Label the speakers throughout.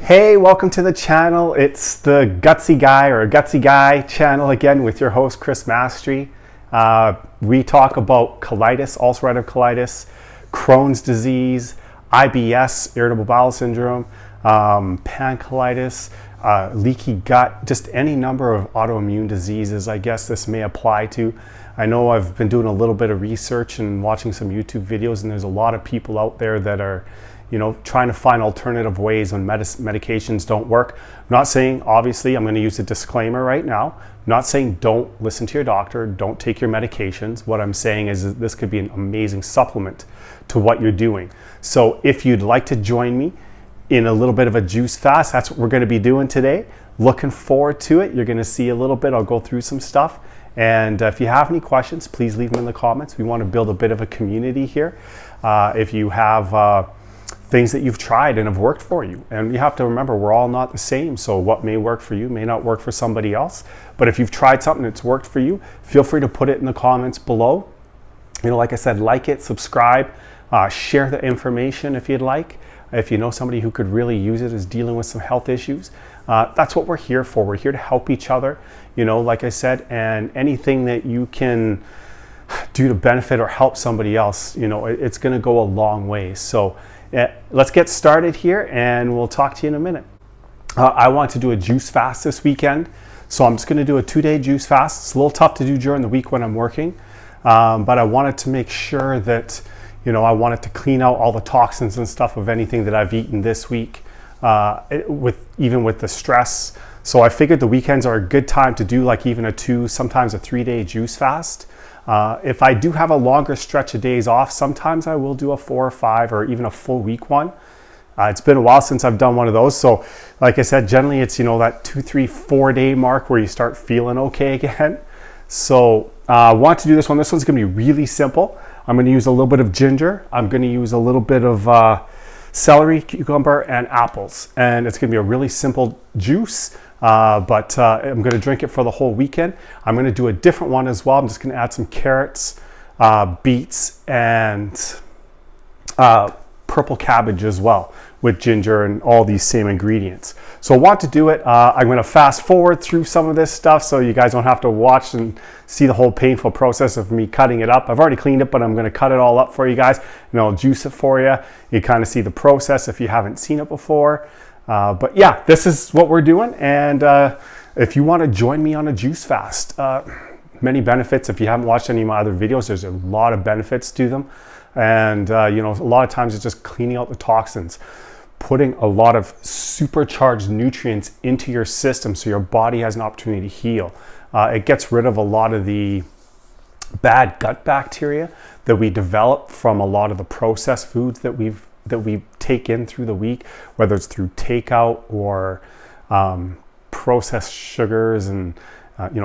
Speaker 1: Hey, welcome to the channel. It's the Gutsy Guy or Gutsy Guy channel again with your host Chris Mastery. We talk about colitis, ulcerative colitis, Crohn's disease, IBS, irritable bowel syndrome, pancolitis, leaky gut, just any number of autoimmune diseases I guess this may apply to. I know I've been doing a little bit of research and watching some YouTube videos, and there's a lot of people out there that are trying to find alternative ways when medications don't work. I'm not saying, obviously, I'm going to use a disclaimer right now. I'm not saying don't listen to your doctor, don't take your medications. What I'm saying is that this could be an amazing supplement to what you're doing. So if you'd like to join me in a little bit of a juice fast, that's what we're going to be doing today. Looking forward to it. You're going to see a little bit. I'll go through some stuff. And if you have any questions, please leave them in the comments. We want to build a bit of a community here. If you have things that you've tried and have worked for you. And you have to remember, we're all not the same. So what may work for you may not work for somebody else. But if you've tried something that's worked for you, feel free to put it in the comments below. Like I said, like it, subscribe, share the information if you'd like. If you know somebody who could really use it, is dealing with some health issues, that's what we're here for. We're here to help each other, like I said, and anything that you can do to benefit or help somebody else, it's going to go a long way. So let's get started here, and we'll talk to you in a minute. I want to do a juice fast this weekend, so I'm just going to do a 2-day juice fast. It's a little tough to do during the week when I'm working, but I wanted to make sure that I wanted to clean out all the toxins and stuff of anything that I've eaten this week, even with the stress. So I figured the weekends are a good time to do like even a 2, sometimes a 3-day juice fast. If I do have a longer stretch of days off, sometimes I will do a 4 or 5 or even a full week one. It's been a while since I've done one of those. So like I said, generally it's, that 2, 3, 4 day mark where you start feeling okay again. So I want to do this one. This one's going to be really simple. I'm going to use a little bit of ginger. I'm going to use a little bit of celery, cucumber, and apples. And it's going to be a really simple juice. But I'm going to drink it for the whole weekend. I'm going to do a different one as well. I'm just going to add some carrots, beets, and purple cabbage as well with ginger and all these same ingredients. So I want to do it. I'm going to fast forward through some of this stuff so you guys don't have to watch and see the whole painful process of me cutting it up. I've already cleaned it, but I'm going to cut it all up for you guys, and I'll juice it for you. You kind of see the process if you haven't seen it before. But yeah, this is what we're doing, and if you want to join me on a juice fast, many benefits. If you haven't watched any of my other videos, there's a lot of benefits to them, and a lot of times it's just cleaning out the toxins, putting a lot of supercharged nutrients into your system so your body has an opportunity to heal. It gets rid of a lot of the bad gut bacteria that we develop from a lot of the processed foods that we take in through the week, whether it's through takeout or processed sugars and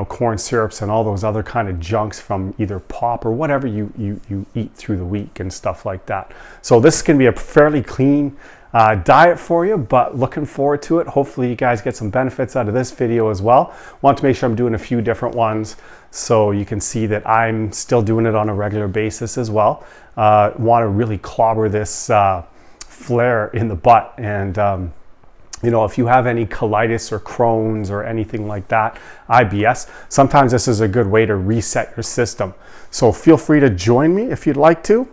Speaker 1: corn syrups and all those other kind of junks from either pop or whatever you eat through the week and stuff like that. So this is going to be a fairly clean diet for you, but looking forward to it. Hopefully you guys get some benefits out of this video as well. Want to make sure I'm doing a few different ones so you can see that I'm still doing it on a regular basis as well. Want to really clobber this flare in the butt, and if you have any colitis or Crohn's or anything like that, IBS, sometimes this is a good way to reset your system. So feel free to join me if you'd like to.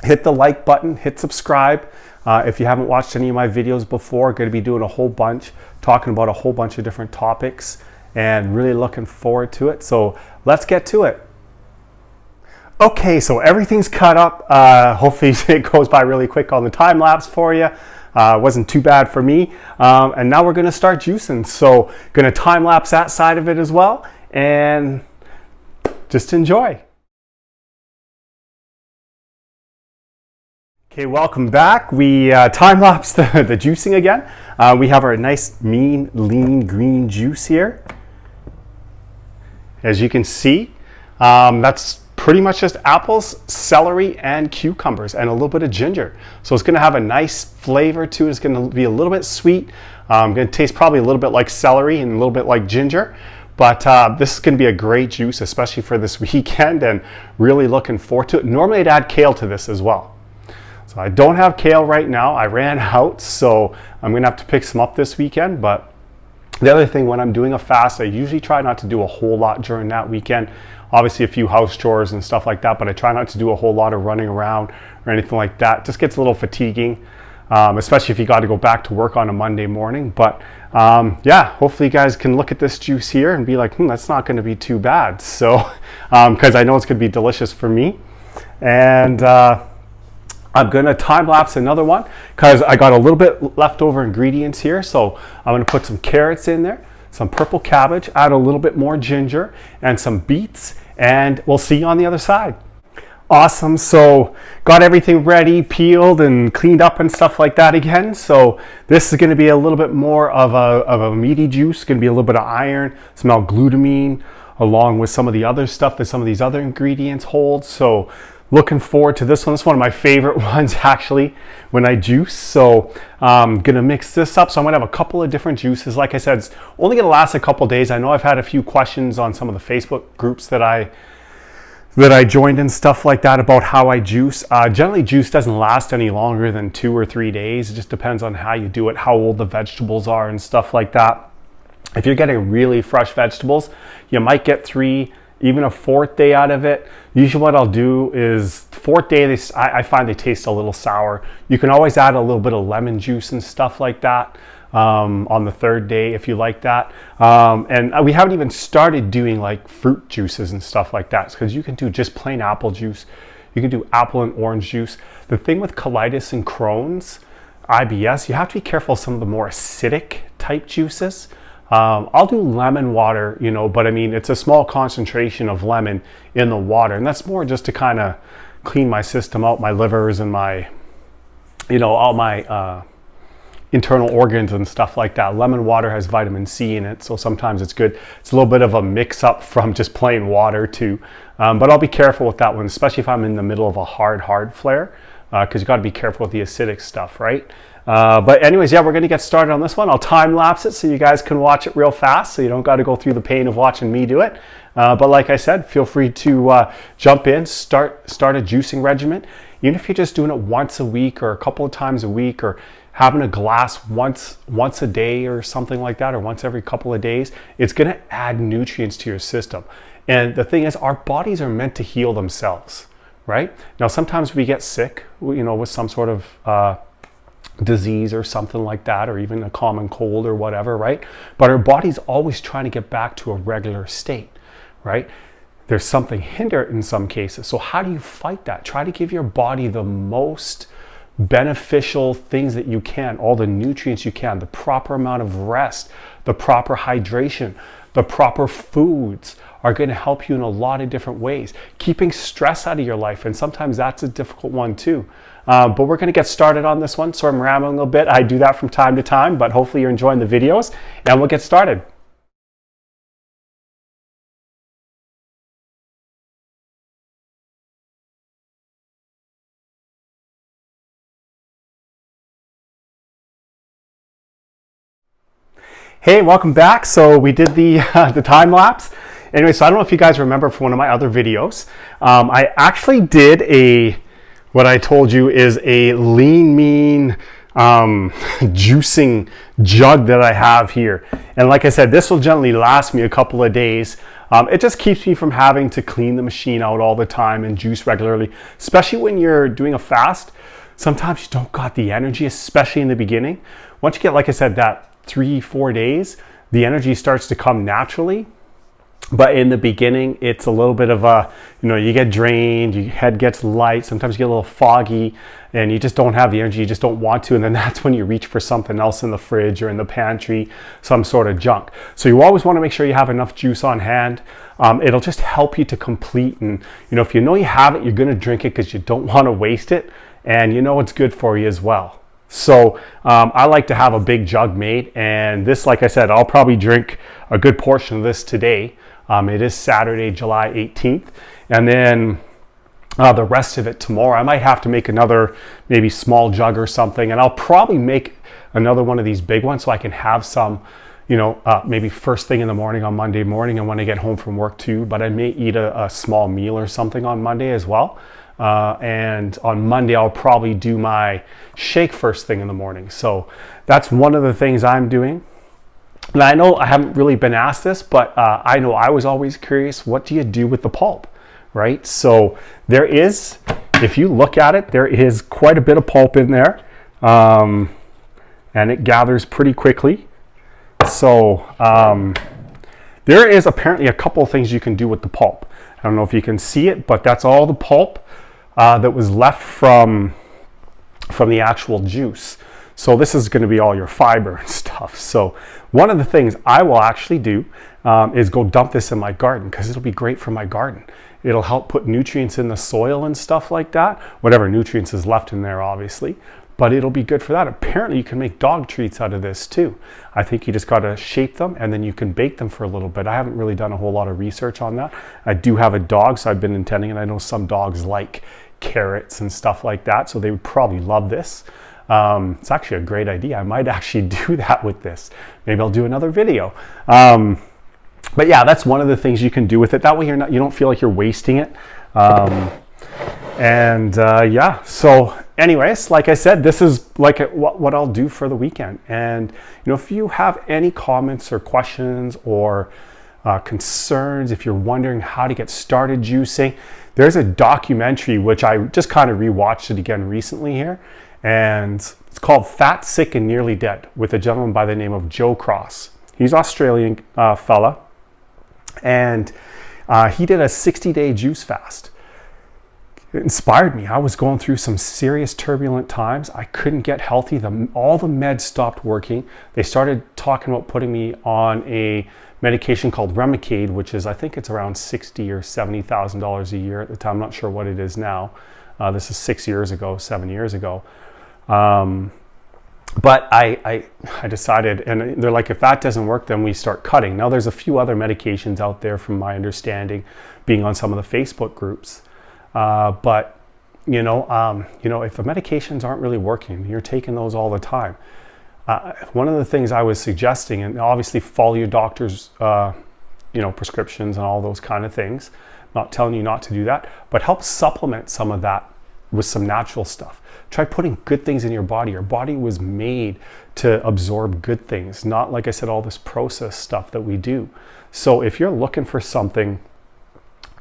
Speaker 1: Hit the like button, hit subscribe. If you haven't watched any of my videos before, going to be doing a whole bunch, talking about a whole bunch of different topics, and really looking forward to it. So let's get to it. Okay, so everything's cut up. Hopefully it goes by really quick on the time lapse for you. It wasn't too bad for me. And now we're going to start juicing. So going to time lapse that side of it as well, and just enjoy. Okay, welcome back. We time-lapsed the juicing again. We have our nice, mean, lean, green juice here. As you can see, that's pretty much just apples, celery, and cucumbers, and a little bit of ginger. So it's going to have a nice flavor to it. It's going to be a little bit sweet. Going to taste probably a little bit like celery and a little bit like ginger. But this is going to be a great juice, especially for this weekend, and really looking forward to it. Normally I'd add kale to this as well. So I don't have kale right now. I ran out, so I'm gonna have to pick some up this weekend. But the other thing, when I'm doing a fast, I usually try not to do a whole lot during that weekend. Obviously a few house chores and stuff like that, but I try not to do a whole lot of running around or anything like that. It just gets a little fatiguing, especially if you got to go back to work on a Monday morning. But yeah, hopefully you guys can look at this juice here and be like, that's not going to be too bad. So, because I know it's going to be delicious for me. And I'm going to time lapse another one because I got a little bit leftover ingredients here. So I'm going to put some carrots in there, some purple cabbage, add a little bit more ginger and some beets, and we'll see you on the other side. Awesome. So got everything ready, peeled and cleaned up and stuff like that again. So this is going to be a little bit more of a meaty juice. Going to be a little bit of iron, some L-glutamine, along with some of the other stuff that some of these other ingredients hold. So looking forward to this one. This is one of my favorite ones actually when I juice. So I'm gonna mix this up. So I'm gonna have a couple of different juices. Like I said, it's only gonna last a couple days. I know I've had a few questions on some of the Facebook groups that I joined and stuff like that about how I juice. Generally juice doesn't last any longer than 2 or 3 days. It just depends on how you do it, how old the vegetables are and stuff like that. If you're getting really fresh vegetables, you might get 3, even a 4th day out of it. Usually what I'll do is 4th day, I find they taste a little sour. You can always add a little bit of lemon juice and stuff like that on the 3rd day if you like that. And we haven't even started doing like fruit juices and stuff like that, because you can do just plain apple juice. You can do apple and orange juice. The thing with colitis and Crohn's, IBS, you have to be careful of some of the more acidic type juices. I'll do lemon water, but I mean, it's a small concentration of lemon in the water. And that's more just to kind of clean my system out, my livers and my, all my internal organs and stuff like that. Lemon water has vitamin C in it, so sometimes it's good. It's a little bit of a mix up from just plain water too. But I'll be careful with that one, especially if I'm in the middle of a hard flare, because you got to be careful with the acidic stuff, right? But anyways, yeah, we're going to get started on this one. I'll time lapse it so you guys can watch it real fast, so you don't got to go through the pain of watching me do it. But like I said, feel free to jump in, start a juicing regimen. Even if you're just doing it once a week or a couple of times a week, or having a glass once a day or something like that, or once every couple of days, it's going to add nutrients to your system. And the thing is, our bodies are meant to heal themselves, right? Now, sometimes we get sick, with some sort of disease or something like that, or even a common cold or whatever, right? But our body's always trying to get back to a regular state, right? There's something hindered in some cases. So how do you fight that? Try to give your body the most beneficial things that you can, all the nutrients you can, the proper amount of rest, the proper hydration, the proper foods are going to help you in a lot of different ways. Keeping stress out of your life, and sometimes that's a difficult one too. But we're going to get started on this one. So I'm rambling a little bit. I do that from time to time, but hopefully you're enjoying the videos, and we'll get started. Hey, welcome back. So we did the time lapse. Anyway, so I don't know if you guys remember from one of my other videos, I actually did what I told you is a lean mean juicing jug that I have here. And like I said, this will generally last me a couple of days. It just keeps me from having to clean the machine out all the time and juice regularly, especially when you're doing a fast. Sometimes you don't got the energy, especially in the beginning. Once you get, like I said, that 3-4 days, the energy starts to come naturally. But in the beginning, it's a little bit of a, you get drained, your head gets light, sometimes you get a little foggy, and you just don't have the energy, you just don't want to, and then that's when you reach for something else in the fridge or in the pantry, some sort of junk. So you always want to make sure you have enough juice on hand. It'll just help you to complete, and if you know you have it, you're going to drink it because you don't want to waste it, and it's good for you as well. So I like to have a big jug made, and this, like I said, I'll probably drink a good portion of this today. It is Saturday, July 18th, and then the rest of it tomorrow. I might have to make another maybe small jug or something, and I'll probably make another one of these big ones so I can have some, maybe first thing in the morning on Monday morning and when I get home from work too. But I may eat a small meal or something on Monday as well. And on Monday, I'll probably do my shake first thing in the morning. So that's one of the things I'm doing. And I know I haven't really been asked this, but I know I was always curious, what do you do with the pulp, right? So there is, if you look at it, there is quite a bit of pulp in there, and it gathers pretty quickly. So there is apparently a couple of things you can do with the pulp. I don't know if you can see it, but that's all the pulp that was left from the actual juice. So this is going to be all your fiber and stuff. So one of the things I will actually do is go dump this in my garden, because it'll be great for my garden. It'll help put nutrients in the soil and stuff like that, whatever nutrients is left in there, obviously. But it'll be good for that. Apparently you can make dog treats out of this too. I think you just got to shape them and then you can bake them for a little bit. I haven't really done a whole lot of research on that. I do have a dog, so I've been intending, and I know some dogs like carrots and stuff like that, so they would probably love this. It's actually a great idea. I might actually do that with this. Maybe I'll do another video. But yeah, that's one of the things you can do with it. That way you don't feel like you're wasting it. Yeah, so anyways, like I said, this is like what I'll do for the weekend. And if you have any comments or questions or concerns, if you're wondering how to get started juicing, there's a documentary which I just kind of rewatched it again recently here, and it's called Fat, Sick, and Nearly Dead, with a gentleman by the name of Joe Cross. He's an Australian fella, and he did a 60-day juice fast. It inspired me. I was going through some serious turbulent times. I couldn't get healthy. All the meds stopped working. They started talking about putting me on a medication called Remicade, which is, I think it's around $60,000 or $70,000 a year at the time. I'm not sure what it is now. This is 7 years ago. But I decided, and they're like, if that doesn't work, then we start cutting. Now there's a few other medications out there, from my understanding, being on some of the Facebook groups. But if the medications aren't really working, you're taking those all the time. One of the things I was suggesting, and obviously follow your doctor's, prescriptions and all those kind of things. Not telling you not to do that, but help supplement some of that with some natural stuff. Try putting good things in your body. Your body was made to absorb good things, not, like I said, all this processed stuff that we do. So if you're looking for something,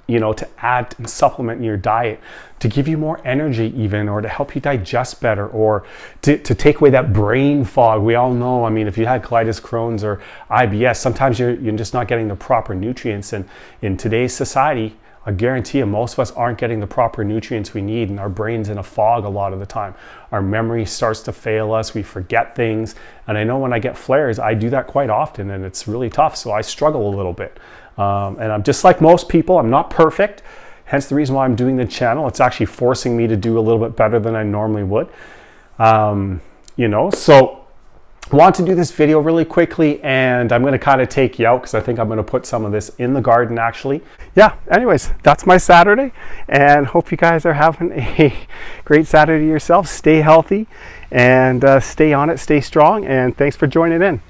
Speaker 1: to add and supplement in your diet to give you more energy even, or to help you digest better, or to take away that brain fog. We all know, if you had colitis, Crohn's, or IBS, sometimes you're just not getting the proper nutrients. And in today's society, I guarantee you, most of us aren't getting the proper nutrients we need, and our brain's in a fog a lot of the time. Our memory starts to fail us. We forget things. And I know when I get flares, I do that quite often, and it's really tough. So I struggle a little bit. And I'm just like most people. I'm not perfect. Hence the reason why I'm doing the channel. It's actually forcing me to do a little bit better than I normally would. So I want to do this video really quickly, and I'm going to kind of take you out, because I think I'm going to put some of this in the garden actually. Yeah, anyways, that's my Saturday, and hope you guys are having a great Saturday yourself. Stay healthy and stay on it, stay strong, and thanks for joining in.